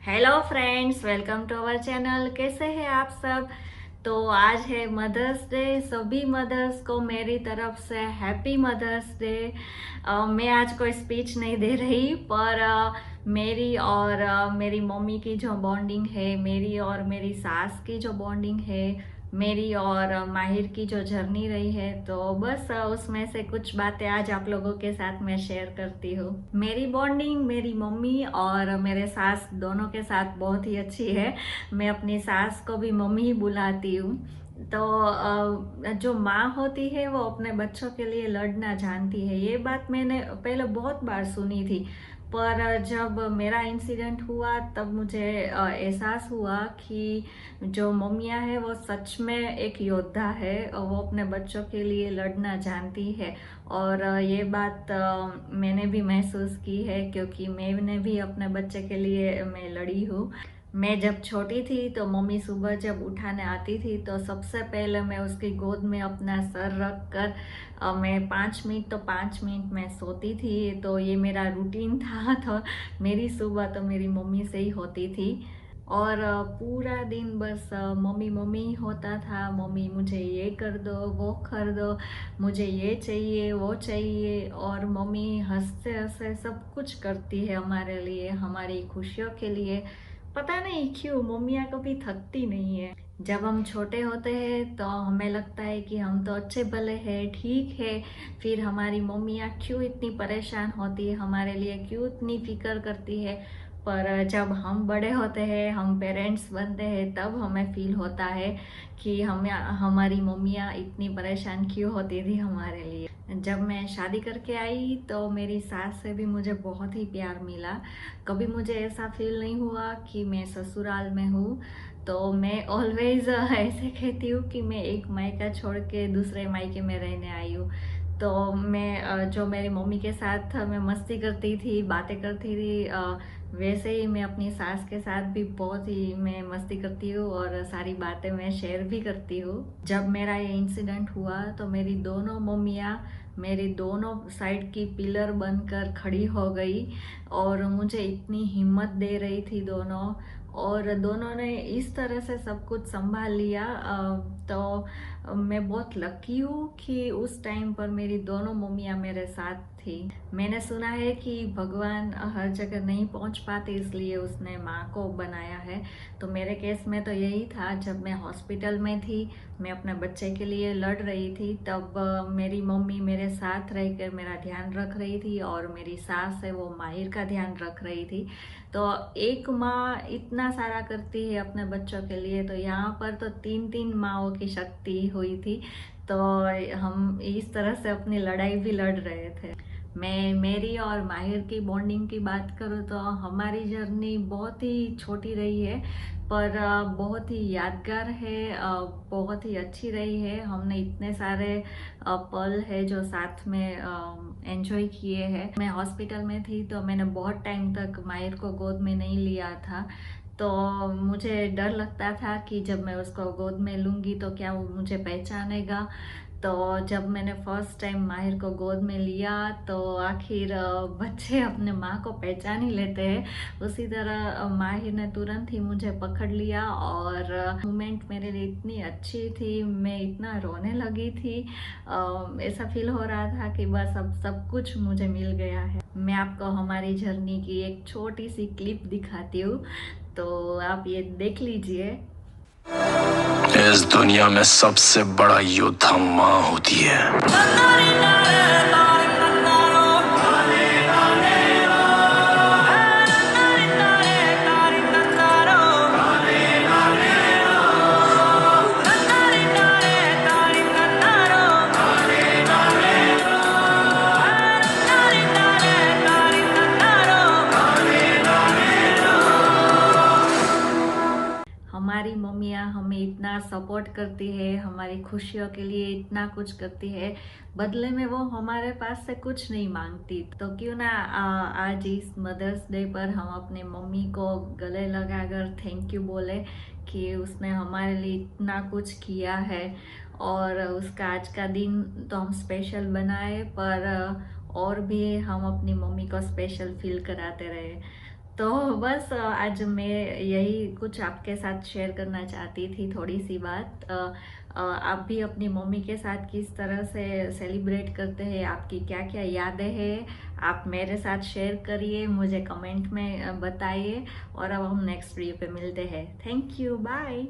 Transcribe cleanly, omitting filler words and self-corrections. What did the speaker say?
Hello friends, welcome to our channel. कैसे हैं आप सब। तो आज है मदर्स डे। सभी मदर्स को मेरी तरफ से हैप्पी मदर्स डे। मैं आज कोई स्पीच नहीं दे रही, पर मेरी और मेरी मम्मी की जो बॉन्डिंग है, मेरी और मेरी सास की जो बॉन्डिंग है, मेरी और माहिर की जो जर्नी रही है, तो बस उसमें से कुछ बातें आज आप लोगों के साथ मैं शेयर करती हूँ। मेरी बॉन्डिंग मेरी मम्मी और मेरे सास दोनों के साथ बहुत ही अच्छी है। मैं अपनी सास को भी मम्मी ही बुलाती हूँ। तो जो माँ होती है वो अपने बच्चों के लिए लड़ना जानती है। ये बात मैंने पहले बहुत बार सुनी थी, पर जब मेरा इंसिडेंट हुआ तब मुझे एहसास हुआ कि जो मम्मियाँ है वो सच में एक योद्धा है। वो अपने बच्चों के लिए लड़ना जानती है। और ये बात मैंने भी महसूस की है, क्योंकि मैंने भी अपने बच्चे के लिए मैं लड़ी हूँ। मैं जब छोटी थी तो मम्मी सुबह जब उठाने आती थी तो सबसे पहले मैं उसकी गोद में अपना सर रख कर मैं 5 मिनट तो 5 मिनट में सोती थी। तो ये मेरा रूटीन था। तो मेरी सुबह तो मेरी मम्मी से ही होती थी। और पूरा दिन बस मम्मी मम्मी ही होता था। मम्मी मुझे ये कर दो, वो कर दो, मुझे ये चाहिए, वो चाहिए। और मम्मी हंसते हंसते सब कुछ करती है हमारे लिए, हमारी खुशियों के लिए। पता नहीं क्यों मम्मियाँ कभी थकती नहीं है। जब हम छोटे होते हैं तो हमें लगता है कि हम तो अच्छे भले हैं, ठीक है। फिर हमारी मम्मियाँ क्यों इतनी परेशान होती है हमारे लिए, क्यों इतनी फिक्र करती है। पर जब हम बड़े होते हैं, हम पेरेंट्स बनते हैं, तब हमें फील होता है कि हमारी मम्मियाँ इतनी परेशान क्यों होती थी हमारे लिए। जब मैं शादी करके आई तो मेरी सास से भी मुझे बहुत ही प्यार मिला। कभी मुझे ऐसा फील नहीं हुआ कि मैं ससुराल में हूँ। तो मैं ऑलवेज ऐसे कहती हूँ कि मैं एक मायका छोड़ के दूसरे मायके में रहने आई हूँ। तो मैं जो मेरी मम्मी के साथ मैं मस्ती करती थी, बातें करती थी, वैसे ही मैं अपनी सास के साथ भी बहुत ही मैं मस्ती करती हूँ और सारी बातें मैं शेयर भी करती हूँ। जब मेरा ये इंसिडेंट हुआ तो मेरी दोनों मम्मियाँ मेरी दोनों साइड की पिलर बनकर खड़ी हो गई और मुझे इतनी हिम्मत दे रही थी दोनों। और दोनों ने इस तरह से सब कुछ संभाल लिया। तो मैं बहुत लकी हूँ कि उस टाइम पर मेरी दोनों मम्मियाँ मेरे साथ थी। मैंने सुना है कि भगवान हर जगह नहीं पहुंच पाते, इसलिए उसने माँ को बनाया है। तो मेरे केस में तो यही था। जब मैं हॉस्पिटल में थी, मैं अपने बच्चे के लिए लड़ रही थी, तब मेरी मम्मी मेरे साथ रहकर मेरा ध्यान रख रही थी और मेरी सास है वो माहिर का ध्यान रख रही थी। तो एक माँ इतना सारा करती है अपने बच्चों के लिए, तो यहाँ पर तो तीन तीन माँओं की शक्ति हुई थी। तो हम इस तरह से अपनी लड़ाई भी लड़ रहे थे। मैं मेरी और माहिर की बॉन्डिंग की बात करूँ तो हमारी जर्नी बहुत ही छोटी रही है, पर बहुत ही यादगार है, बहुत ही अच्छी रही है। हमने इतने सारे पल है जो साथ में एंजॉय किए हैं। मैं हॉस्पिटल में थी तो मैंने बहुत टाइम तक माहिर को गोद में नहीं लिया था। तो मुझे डर लगता था कि जब मैं उसको गोद में लूँगी तो क्या वो मुझे पहचानेगा। तो जब मैंने फर्स्ट टाइम माहिर को गोद में लिया तो आखिर बच्चे अपने माँ को पहचान ही लेते हैं। उसी तरह माहिर ने तुरंत ही मुझे पकड़ लिया और मोमेंट मेरे लिए इतनी अच्छी थी, मैं इतना रोने लगी थी। ऐसा फील हो रहा था कि बस अब सब कुछ मुझे मिल गया है। मैं आपको हमारी जर्नी की एक छोटी सी क्लिप दिखाती हूँ, तो आप ये देख लीजिए। इस दुनिया में सबसे बड़ा योद्धा माँ होती है। हमारी मम्मियाँ हमें इतना सपोर्ट करती है, हमारी खुशियों के लिए इतना कुछ करती है, बदले में वो हमारे पास से कुछ नहीं मांगती। तो क्यों ना आज इस मदर्स डे पर हम अपने मम्मी को गले लगाकर थैंक यू बोले कि उसने हमारे लिए इतना कुछ किया है। और उसका आज का दिन तो हम स्पेशल बनाए, पर और भी हम अपनी मम्मी को स्पेशल फील कराते रहे। तो बस आज मैं यही कुछ आपके साथ शेयर करना चाहती थी, थोड़ी सी बात। आप भी अपनी मम्मी के साथ किस तरह से सेलिब्रेट करते हैं, आपकी क्या क्या यादें हैं, आप मेरे साथ शेयर करिए, मुझे कमेंट में बताइए। और अब हम नेक्स्ट वीडियो पे मिलते हैं। Thank you, bye.